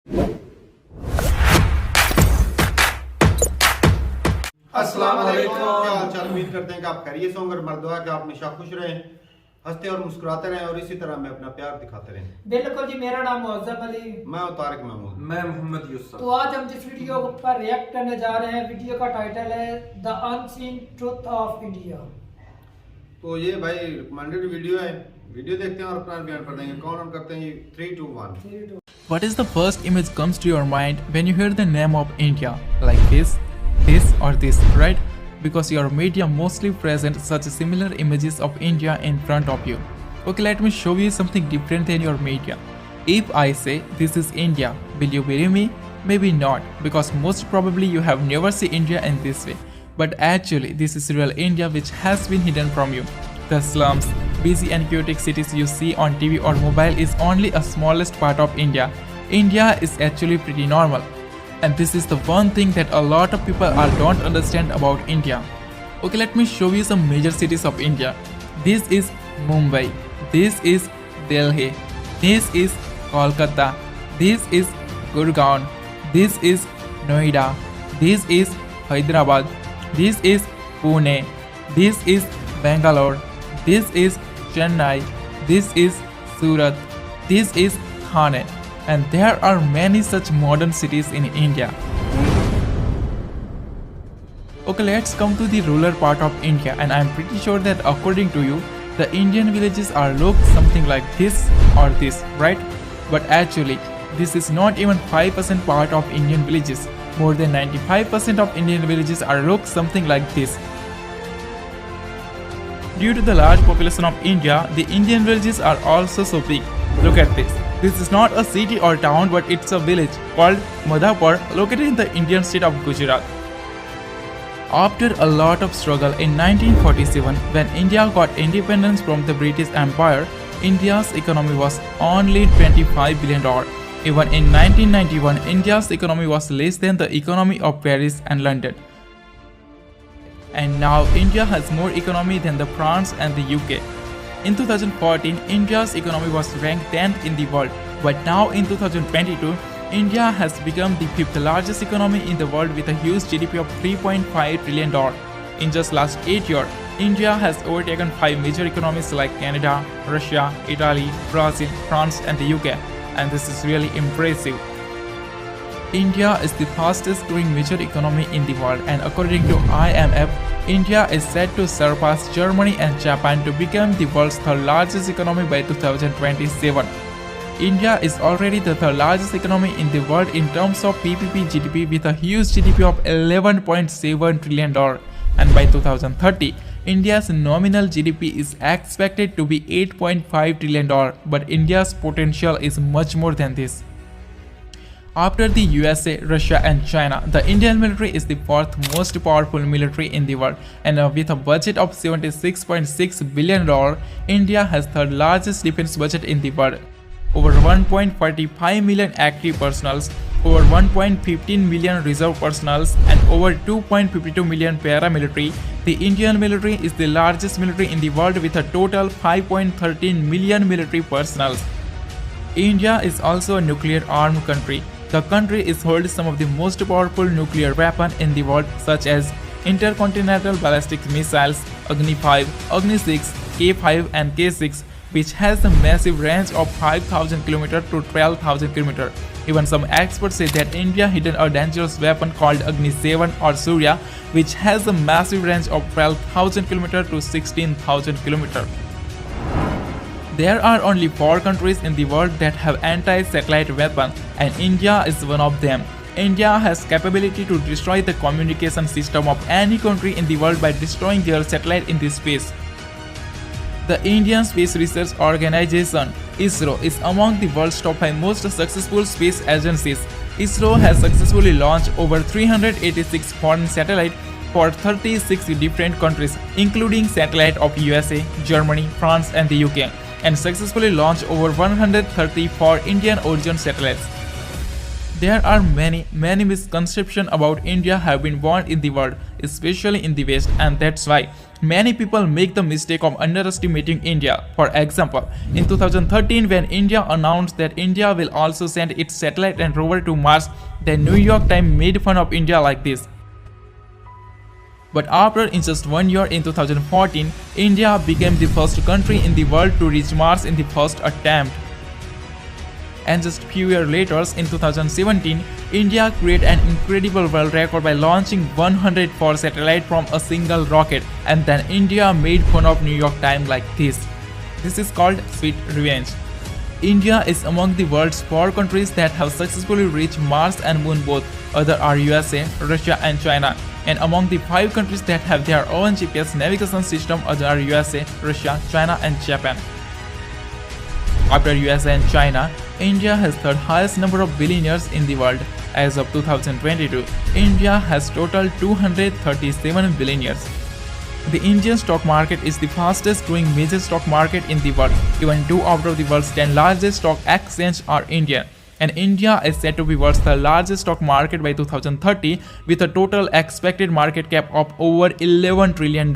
अस्सलाम वालेकुम। क्या हाल चाल, उम्मीद करते हैं कि आप खैरियत से होंगे। मर्दवा कि आप हमेशा खुश रहें, हंसते और मुस्कुराते रहें और इसी तरह में अपना प्यार दिखाते रहें। बिल्कुल जी, मेरा नाम मुअज्जम अली, मैं तारिक महमूद, मैं मोहम्मद यूसुफ। तो आज हम जिस वीडियो पर रिएक्ट करने जा रहे हैं, वीडियो का टाइटल है the unseen truth of India. तो ये भाई रिकमेंडेड वीडियो है। वीडियो देखते हैं और अपना बयान कर देंगे। काउंट ऑन करते हैं 3, 2, 1। What is the first image comes to your mind when you hear the name of India? Like this or this, right? Because your media mostly present such similar images of India in front of you. Okay, let me show you something different than your media. If I say this is India, will you believe me? Maybe not, because most probably you have never seen India in this way. But actually, this is real India which has been hidden from you. The slums, busy and chaotic cities you see on TV or mobile is only a smallest part of India. India is actually pretty normal. And this is the one thing that a lot of people don't understand about India. Okay, let me show you some major cities of India. This is Mumbai. This is Delhi. This is Kolkata. This is Gurgaon. This is Noida. This is Hyderabad. This is Pune. This is Bangalore. This is Chennai. This is Surat. This is Thane. And there are many such modern cities in India. Okay, let's come to the rural part of India, and I'm pretty sure that according to you, the Indian villages are look something like this or this, right? But actually, this is not even 5% part of Indian villages. More than 95% of Indian villages are look something like this. Due to the large population of India, the Indian villages are also so big. Look at this. This is not a city or town, but it's a village called Madhapur, located in the Indian state of Gujarat. After a lot of struggle in 1947, when India got independence from the British Empire, India's economy was only $25 billion. Even in 1991, India's economy was less than the economy of Paris and London. And now India has more economy than the France and the UK. In 2014, India's economy was ranked 10th in the world, but now in 2022, India has become the 5th largest economy in the world with a huge GDP of $3.5 trillion. In just last 8 years, India has overtaken 5 major economies like Canada, Russia, Italy, Brazil, France and the UK, and this is really impressive. India is the fastest growing major economy in the world, and according to IMF, India is set to surpass Germany and Japan to become the world's third largest economy by 2027. India is already the third largest economy in the world in terms of PPP GDP with a huge GDP of $11.7 trillion, and by 2030, India's nominal GDP is expected to be $8.5 trillion, but India's potential is much more than this. After the USA, Russia and China, the Indian military is the 4th most powerful military in the world, and with a budget of $76.6 billion, India has third largest defense budget in the world. Over 1.45 million active personnels, over 1.15 million reserve personnels, and over 2.52 million paramilitary, the Indian military is the largest military in the world with a total 5.13 million military personnel. India is also a nuclear-armed country. The country is holds some of the most powerful nuclear weapons in the world, such as intercontinental ballistic missiles, Agni 5, Agni 6, K5 and K6, which has a massive range of 5,000 km to 12,000 km. Even some experts say that India hidden a dangerous weapon called Agni 7 or Surya, which has a massive range of 12,000 km to 16,000 km. There are only 4 countries in the world that have anti-satellite weapons, and India is one of them. India has capability to destroy the communication system of any country in the world by destroying their satellite in this space. The Indian Space Research Organization (ISRO) is among the world's top 5 most successful space agencies. ISRO has successfully launched over 386 foreign satellites for 36 different countries, including satellites of USA, Germany, France, and the UK, and successfully launched over 134 Indian origin satellites. There are many misconceptions about India have been born in the world, especially in the West, and that's why many people make the mistake of underestimating India. For example, in 2013 when India announced that India will also send its satellite and rover to Mars, the New York Times made fun of India like this. But after in just 1 year in 2014, India became the first country in the world to reach Mars in the first attempt. And just few years later, in 2017, India created an incredible world record by launching 104 satellites from a single rocket, and then India made fun of New York Times like this. This is called sweet revenge. India is among the world's 4 countries that have successfully reached Mars and Moon both. Other are USA, Russia and China. And among the 5 countries that have their own GPS navigation system, other are USA, Russia, China and Japan. After USA and China, India has third highest number of billionaires in the world. As of 2022, India has total 237 billionaires. The Indian stock market is the fastest growing major stock market in the world. Even 2 out of the world's 10 largest stock exchanges are Indian. And India is said to be world's third largest stock market by 2030 with a total expected market cap of over $11 trillion.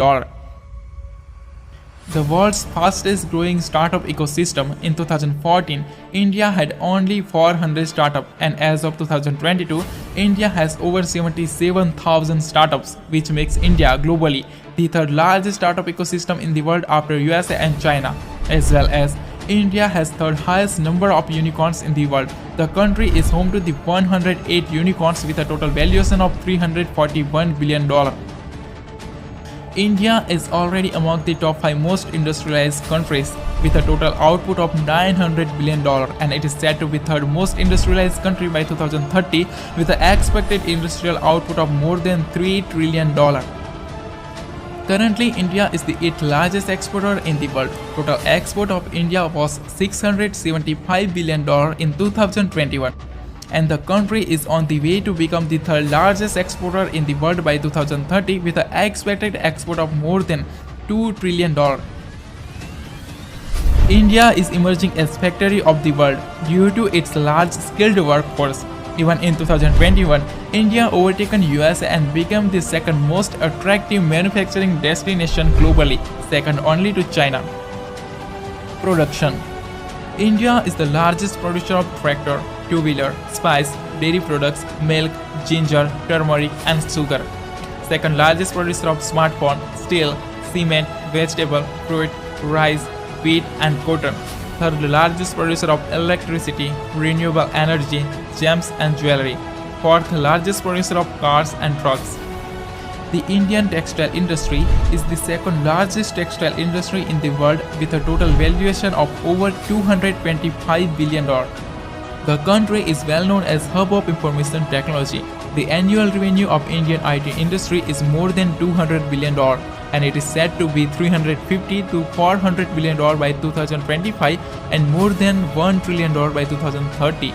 The world's fastest growing startup ecosystem. In 2014, India had only 400 startups, and as of 2022, India has over 77,000 startups, which makes India globally the third largest startup ecosystem in the world after USA and China. As well as India has third highest number of unicorns in the world. The country is home to the 108 unicorns with a total valuation of $341 billion. India is already among the top 5 most industrialized countries with a total output of $900 billion, and it is said to be third most industrialized country by 2030 with an expected industrial output of more than $3 trillion. Currently, India is the 8th largest exporter in the world. Total export of India was $675 billion in 2021. And the country is on the way to become the third largest exporter in the world by 2030 with an expected export of more than $2 trillion. India is emerging as factory of the world due to its large skilled workforce. Even in 2021, India overtaken USA and became the second most attractive manufacturing destination globally, second only to China. Production. India is the largest producer of tractor, two-wheeler, spice, dairy products, milk, ginger, turmeric and sugar. Second largest producer of smartphone, steel, cement, vegetable, fruit, rice, wheat and cotton. Third largest producer of electricity, renewable energy, gems and jewelry. Fourth largest producer of cars and trucks. The Indian textile industry is the second largest textile industry in the world with a total valuation of over $225 billion. The country is well known as hub of information technology. The annual revenue of Indian IT industry is more than $200 billion, and it is said to be $350 to $400 billion by 2025 and more than $1 trillion by 2030.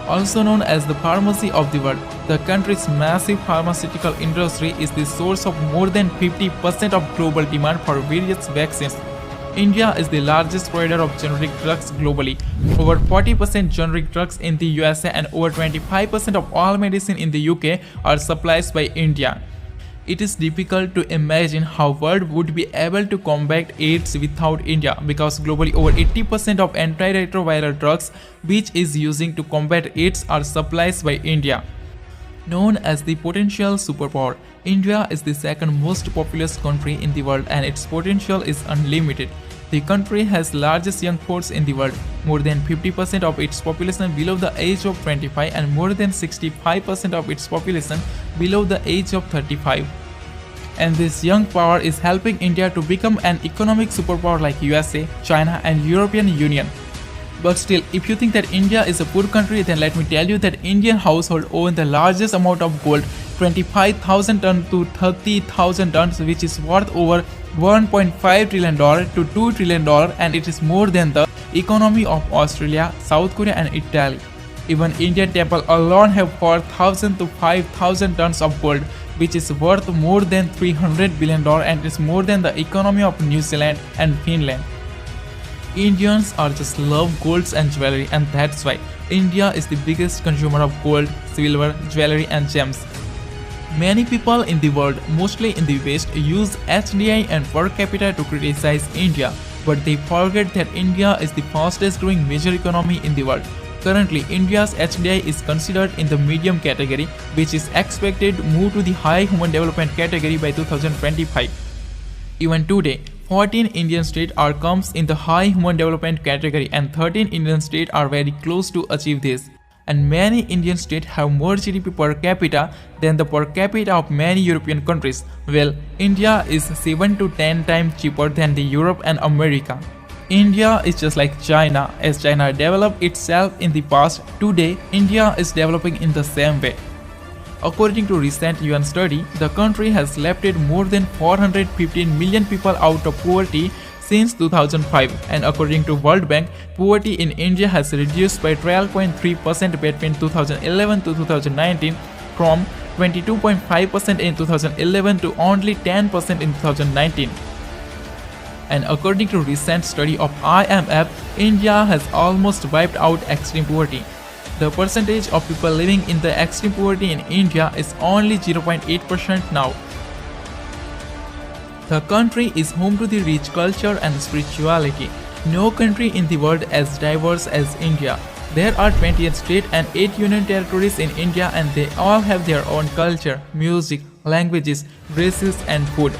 Also known as the pharmacy of the world, the country's massive pharmaceutical industry is the source of more than 50% of global demand for various vaccines. India is the largest provider of generic drugs globally. Over 40% generic drugs in the USA and over 25% of all medicine in the UK are supplied by India. It is difficult to imagine how world would be able to combat AIDS without India, because globally over 80% of antiretroviral drugs which is using to combat AIDS are supplied by India. Known as the potential superpower, India is the second most populous country in the world and its potential is unlimited. The country has largest young force in the world, more than 50% of its population below the age of 25 and more than 65% of its population below the age of 35. And this young power is helping India to become an economic superpower like USA, China and European Union. But still, if you think that India is a poor country, then let me tell you that Indian household own the largest amount of gold, 25,000 tons to 30,000 tons, which is worth over $1.5 trillion to $2 trillion, and it is more than the economy of Australia, South Korea and Italy. Even Indian temple alone have 4,000 to 5,000 tons of gold, which is worth more than $300 billion and is more than the economy of New Zealand and Finland. Indians are just love golds and jewelry, and that's why India is the biggest consumer of gold, silver, jewelry and gems. Many people in the world, mostly in the West, use HDI and per capita to criticize India, but they forget that India is the fastest growing major economy in the world. Currently, India's HDI is considered in the medium category, which is expected to move to the high human development category by 2025. Even today, 14 Indian states are comes in the high human development category and 13 Indian states are very close to achieve this. And many Indian states have more GDP per capita than the per capita of many European countries. Well, India is 7 to 10 times cheaper than the Europe and America. India is just like China. As China developed itself in the past, today India is developing in the same way. According to recent UN study, the country has lifted more than 415 million people out of poverty since 2005, and according to World Bank, poverty in India has reduced by 12.3% between 2011 to 2019 from 22.5% in 2011 to only 10% in 2019. And according to recent study of IMF, India has almost wiped out extreme poverty. The percentage of people living in the extreme poverty in India is only 0.8% now. The country is home to the rich culture and spirituality. No country in the world as diverse as India. There are 28 states and 8 union territories in India, and they all have their own culture, music, languages, dresses and food.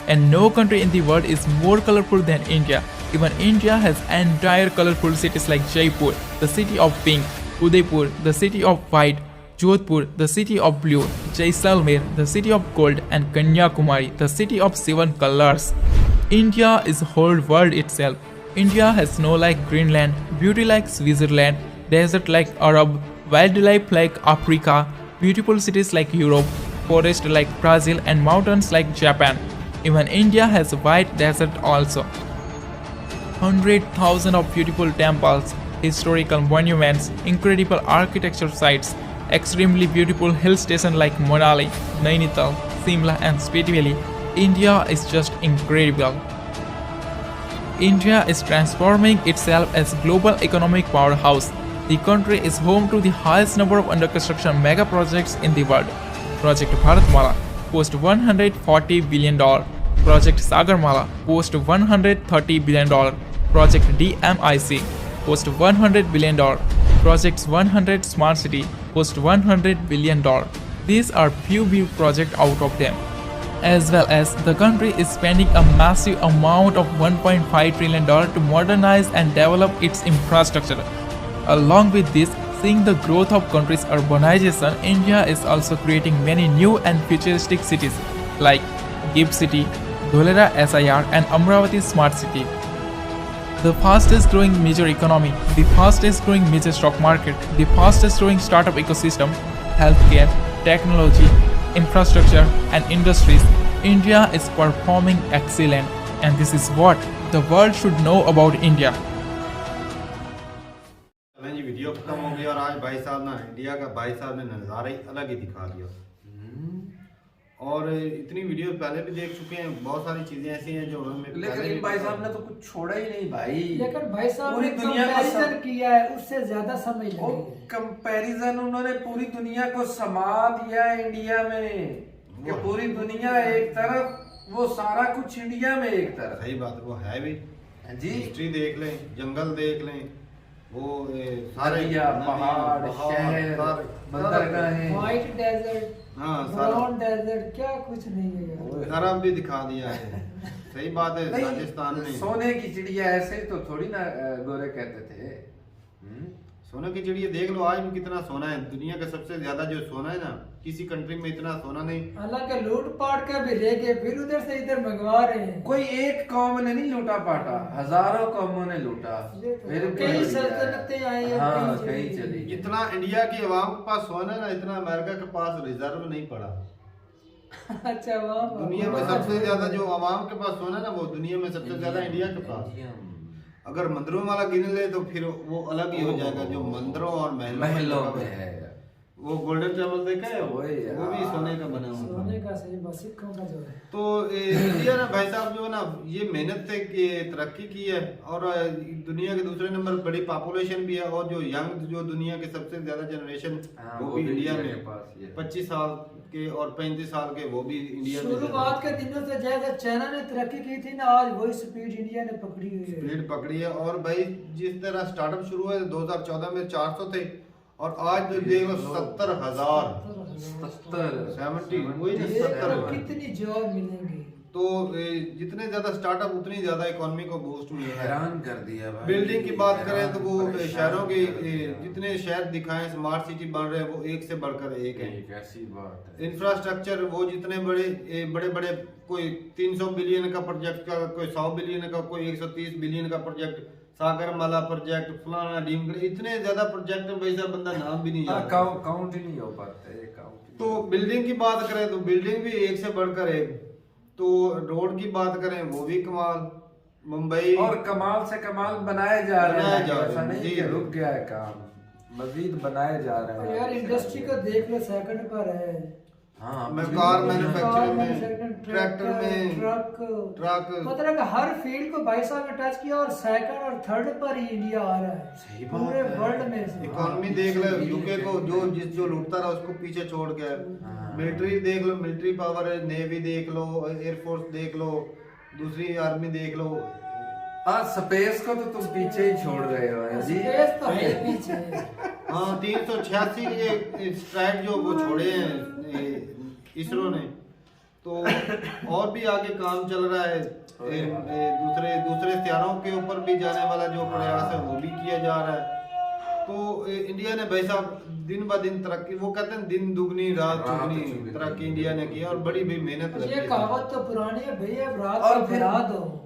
And no country in the world is more colorful than India. Even India has entire colorful cities like Jaipur, the city of pink, Udaipur, the city of white, Jodhpur, the city of blue, Jaisalmer, the city of gold, and Kanyakumari, the city of 7 colors. India is the whole world itself. India has snow like Greenland, beauty like Switzerland, desert like Arab, wildlife like Africa, beautiful cities like Europe, forest like Brazil, and mountains like Japan. Even India has a white desert also. 100,000 of beautiful temples, historical monuments, incredible architecture sites, extremely beautiful hill stations like Manali, Nainital, Simla and Spiti. India is just incredible. India is transforming itself as a global economic powerhouse. The country is home to the highest number of under construction mega projects in the world. Project Bharatmala cost $140 billion. Project Sagarmala cost $130 billion. Project DMIC cost $100 billion. Projects 100 Smart City cost $100 billion. These are few big projects out of them. As well as the country is spending a massive amount of $1.5 trillion to modernize and develop its infrastructure. Along with this, seeing the growth of country's urbanization, India is also creating many new and futuristic cities like GIFT City, Dholera SIR and Amravati Smart City. The fastest growing major economy, the fastest growing major stock market, the fastest growing startup ecosystem, healthcare, technology, infrastructure and industries, India is performing excellent, and this is what the world should know about India. जी video खत्म हो गया और आज भाई साहब ना India का भाई साहब ने नज़ारा ही अलग ही दिखा दिया। और इतनी वीडियो पहले भी देख चुके हैं, बहुत सारी चीजें ऐसी हैं जो हमें, लेकिन इन भाई साहब ने तो कुछ छोड़ा ही नहीं भाई। लेकिन भाई साहब पूरी ने दुनिया का कंपैरिजन किया है, उससे ज्यादा समझ लगेगा। कंपैरिजन उन्होंने पूरी दुनिया को समा दिया इंडिया में कि पूरी दुनिया एक तरफ, वो सारा कुछ इंडिया में एक तरफ। सही बात, वो है भी जी। हिस्ट्री देख लें, जंगल देख लें, वो सारे पहाड़, शहर, बंदरगाहें, व्हाइट डेजर्ट, हाँ ब्राउन डेजर्ट, क्या कुछ नहीं है। अरब भी दिखा दिया है। सही बात है। राजस्थान में सोने की चिड़िया ऐसे तो थोड़ी ना गोरे कहते थे। सोने की चिड़िया देख लो, आज भी कितना सोना है। दुनिया का सबसे ज्यादा जो सोना है ना, किसी कंट्री में इतना सोना नहीं। हालांकि लूट पाट के भी ले गए, फिर उधर से इधर मंगवा रहे हैं। कोई एक कौम ने नहीं लूटा पाटा, हजारों कौमों ने लूटा। कई सल्तनतें आई हैं, हाँ, कहीं चली। इतना इंडिया की अवाम के पास सोना है ना, इतना अमेरिका के पास रिजर्व नहीं पड़ा। अच्छा, वहाँ दुनिया में सबसे ज्यादा जो अवाम के पास सोना है ना, वो दुनिया में सबसे ज्यादा इंडिया के पास। अगर मंदिरों वाला गिन ले तो फिर वो अलग ही हो जाएगा, जो मंदिरों और महलों में है। वो गोल्डन टेम्पल देखा है, वही है, वो भी हाँ। सोने का बना हुआ था। सोने का सही बस सिक्कों का जो है। तो इंडिया ना भाई साहब जो है ना ये मेहनत से तरक्की की है और दुनिया के दूसरे नंबर बड़ी पॉपुलेशन भी है और जो यंग जो दुनिया के सबसे ज्यादा जनरेशन हाँ, वो भी इंडिया के में पास ही है। 25 साल के और 35 साल के वो भी इंडिया में शुरुआत के दिनों से जैसे चाइना ने तरक्की की थी ना, आज वही स्पीड इंडिया ने पकड़ी हुई है। स्पीड पकड़ी है। और भाई जिस तरह स्टार्टअप शुरू हुआ 2014 में 400 थे और आज जो देख लो 70,000 70 वही ना ये तो 70,000। कितनी जॉब मिलेंगी। तो जितने ज्यादा स्टार्टअप उतनी ज्यादा इकोनॉमी को बूस्ट मिल रहा है। हैरान कर दिया भाई। बिल्डिंग की बात करें तो वो परेशान शहरों के कर दिया। जितने शहर दिखाएं स्मार्ट सिटी बन रहे हैं वो एक से बढ़कर एक है। एक ऐसी बात है। इंफ्रास्ट्रक्चर वो जितने बड़े बड़े कोई 300 बिलियन का प्रोजेक्ट का, कोई 100 बिलियन का, कोई 130 बिलियन का प्रोजेक्ट, सागरमाला प्रोजेक्ट, फलाना डीमगढ़, इतने ज्यादा प्रोजेक्ट में वैसा बंदा नाम भी नहीं जानता। काउंट ही नहीं हो पाते, काउंट। तो बिल्डिंग की बात करें तो बिल्डिंग भी एक से बढ़कर एक। तो रोड की बात करें वो भी कमाल, मुंबई और कमाल से कमाल बनाए जा रहे बनाए हैं, जा रहे ऐसा हैं, नहीं जी। कि रुक गया है काम, मजीद बनाए जा रहे और हैं। यार इंडस्ट्री को देख लो, सेकंड पर है। हाँ, मैं अभी कार भी- मैन्युफैक्चरिंग में, मैन्युफैक्चरिंग, ट्रैक्टर में, ट्रक, ट्रक, मतलब हर फील्ड को भाई साहब ने टच किया और सेकंड और थर्ड पर ही इंडिया आ रहा है सही बात पूरे है। वर्ल्ड में से। इकोनॉमी देख लो, यूके को जो लूटता रहा उसको पीछे छोड़ गया। हाँ। मिलिट्री देख लो, मिलिट्री पावर, नेवी देख लो, एयरफोर्स देख लो, दूसरी आर्मी देख लो। हाँ, स्पेस को तो तुम पीछे ही छोड़ रहे हो हैं जी। स्पेस तो है पीछे। हाँ 386 ये स्ट्राइक जो वो छोड़े हैं इसरो ने। तो और भी आगे काम चल रहा है। दूसरे सितारों के ऊपर भी जाने वाला जो प्रयास है वो भी किया जा रहा है। तो इंडिया ने भाई साहब दिन ब दिन तरक्की, वो कहते हैं दिन दुगनी रात चुगनी तरक्की इंडिया ने की और बड़ी भी मेहनत लगी ये है। कहावत तो पुरानी है भैया, रात और को फिर- बढ़ा दो।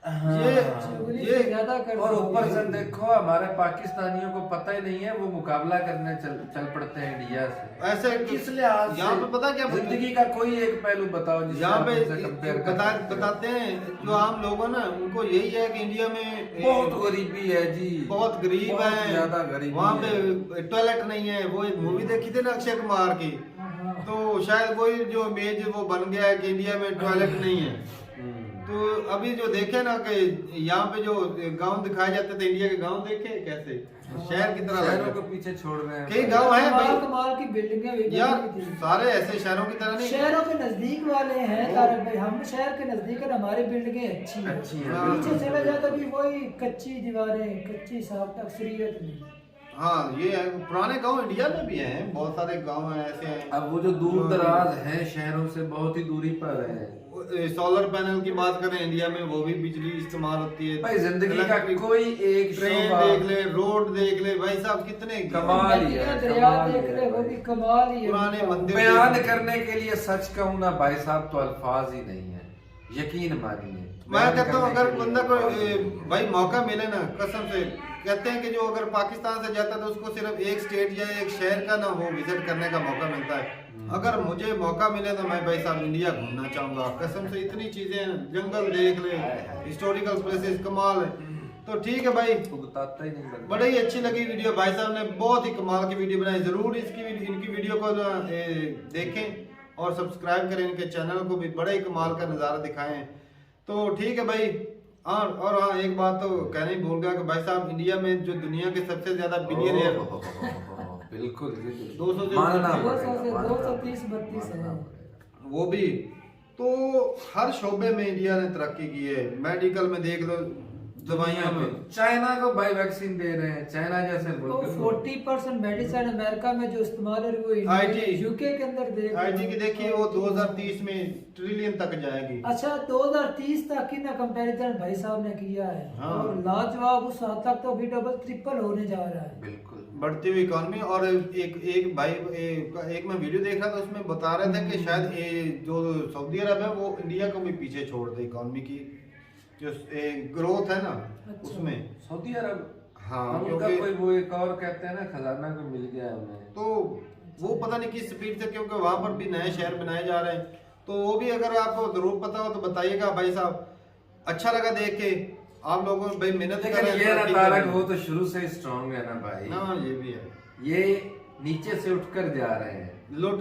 चुगली ये से ज्यादा कर और दो। ऊपर से देखो हमारे पाकिस्तानियों को पता ही नहीं है, वो मुकाबला करने चल पड़ते हैं इंडिया से। ऐसे किस लिहाज यहाँ से? पे पता क्या जिंदगी का कोई एक पहलू बताओ जिससे यहाँ आप पे उनसे compare कर सकते हैं। बताते हैं जो आम लोग हैं ना, उनको यही है कि इंडिया में बहुत गरीबी है जी, बहुत गरीब बहुत है, ज्यादा गरीबी वहाँ है। पे टॉयलेट नहीं है। वो एक मूवी देखी थी ना अक्षय कुमार की, हाँ। तो शायद वही जो इमेज वो बन गया है कि इंडिया में टॉयलेट नहीं है। तो अभी जो देखे ना कि यहाँ पे जो गांव दिखाए जाते थे, इंडिया के गांव देखे कैसे शहर की तरह शहरों लगे। को पीछे छोड़ रहे हैं। कई गांव है कमाल भाई कमाल की बिल्डिंगें भी यार, बनी थी। सारे ऐसे शहरों की तरह नहीं। शहरों के नजदीक वाले हैं तारक भाई, हम शहर के नजदीक है, हमारी बिल्डिंगें अच्छी हैं। अच्छी हैं। पीछे चले जाए तो भी वही कच्ची दीवारें, कच्ची साफ अक्सरियत नहीं। हाँ ये है, पुराने गांव इंडिया में भी हैं, बहुत सारे गांव हैं ऐसे हैं। अब वो जो दूर दराज है शहरों से बहुत ही दूरी पर है। सोलर पैनल की बात करें इंडिया में, वो भी बिजली इस्तेमाल होती है। भाई जिंदगी का इलेक्ट्रिक कोई एक ट्रेन शोभा- देख ले, रोड देख ले, भाई साहब कितने कमाल ही है, नदियाँ, दरिया कमाल देख ही ले, है वो भाई। भी कमाल ही है। पुराने मंदिर बयान देख ले। करने के लिए सच कहूँ ना भाई साहब तो अल्फाज ही नहीं है, यकीन मानिए। मैं बयान कहता हूँ करने अगर के लिए बंदा को अल्फाज ही नहीं। भाई मौका मिले ना, कसम से कहते हैं कि जो अगर पाकिस्तान से जाता है तो उसको सिर्फ एक स्टेट या एक शहर का ना वो विजिट करने का मौका मिलता है। अगर मुझे मौका मिले तो मैं भाई साहब इंडिया घूमना चाहूंगा कसम से। इतनी चीजें हैं, जंगल देख ले, हिस्टोरिकल प्लेसेस कमाल है। तो ठीक है भाई, वो बताता ही नहीं बनता। बड़ी ही अच्छी लगी वीडियो, भाई साहब ने बहुत ही कमाल की वीडियो बनाई। जरूर इनकी वीडियो को देखें और सब्सक्राइब करें, इनके चैनल को भी बड़े ही कमाल का नज़ारा दिखाएं। तो ठीक है भाई। और हाँ एक बात तो कहने ही भूल गया कि भाई साहब इंडिया में जो दुनिया के सबसे ज्यादा बिलियनियर बिल्कुल 200 से मानना 200 से पड़ेगा, 230-32 है। वो भी तो हर शोबे में इंडिया ने तरक्की की है। मेडिकल में देख लो, दवाइयां में चाइना को भाई वैक्सीन दे रहे हैं, चाइना जैसे तो मुल्क 40% मेडिसिन अमेरिका में जो इस्तेमाल है वो IT यूके के अंदर देख लो। आईटी की देखिए वो 2030 में ट्रिलियन तक जाएगी। अच्छा 2030 तक की ना कंपैरिजन भाई साहब ने किया है। हाँ। और लाजवाब उस हद तक तो अभी डबल ट्रिपल होने जा रहा है। बिल्कुल बढ़ती हुई इकोनॉमी। और एक भाई एक मैं वीडियो देख रहा था, उसमें बता रहे थे कि शायद जो सऊदी अरब है वो इंडिया को भी पीछे छोड़ दे इकोनॉमी की जो ग्रोथ है ना अच्छा। उसमें। सऊदी अरब हाँ उनका क्योंकि कोई वो एक और कहते हैं ना खजाना को मिल गया है उन्हें। तो वो पता नहीं किस स्पीड से, क्योंकि वहां पर भी नए शहर बनाए जा रहे हैं। तो वो भी अगर आपको जरूर पता हो तो बताइएगा भाई साहब। अच्छा लगा देख के आप लोगों भाई मेहनत कर लेकिन रहे हैं, ये ना तरक्की कर तारक रहे वो हैं। तो शुरू से स्ट्रांग है ना भाई। हाँ ये भी है। ये नीचे से उठकर जा रहे हैं। लुट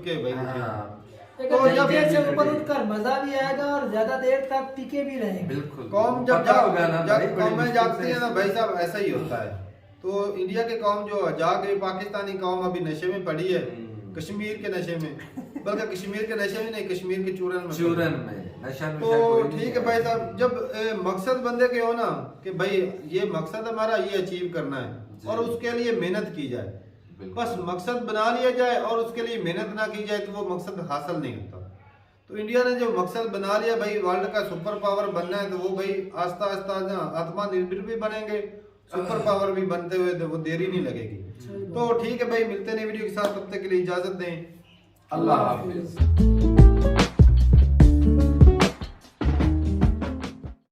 के भाई। हाँ, लेकिन तो जब नीचे से ये ऊपर भी उठकर मजा भी आएगा और ज्यादा देर तक टिके भी रहेंगे। बिल्कुल। कौम जब पता होगा ना भाई, जब बड़ी कौमें मुश्किल जागती से है ना भाई साहब, ऐसा ही होता है। तो इंडिया के कौम जो जाग गई, पाकिस्तानी कौम अभी नशे में पड़ी है, कश्मीर के नशे में, बल्कि कश्मीर के नशे में नहीं, कश्मीर के चूरन में। चूरन में नशा तो ठीक है भाई साहब, जब मकसद बंदे के हो ना कि भाई ये मकसद हमारा ये अचीव करना है और उसके लिए मेहनत की जाए, बस मकसद बना लिया जाए और उसके लिए मेहनत ना की जाए तो वो मकसद हासिल नहीं होता। तो इंडिया ने जो मकसद बना लिया भाई वर्ल्ड का सुपर पावर बनना है, तो वो भाई आस्ता आस्ता ना आत्मनिर्भर भी बनेंगे, सुपर पावर भी बनते हुए, तो वो देरी नहीं लगेगी। तो ठीक है भाई, मिलते हैं नई वीडियो के साथ, तब तक के लिए इजाजत दें। अल्लाह हाफिज।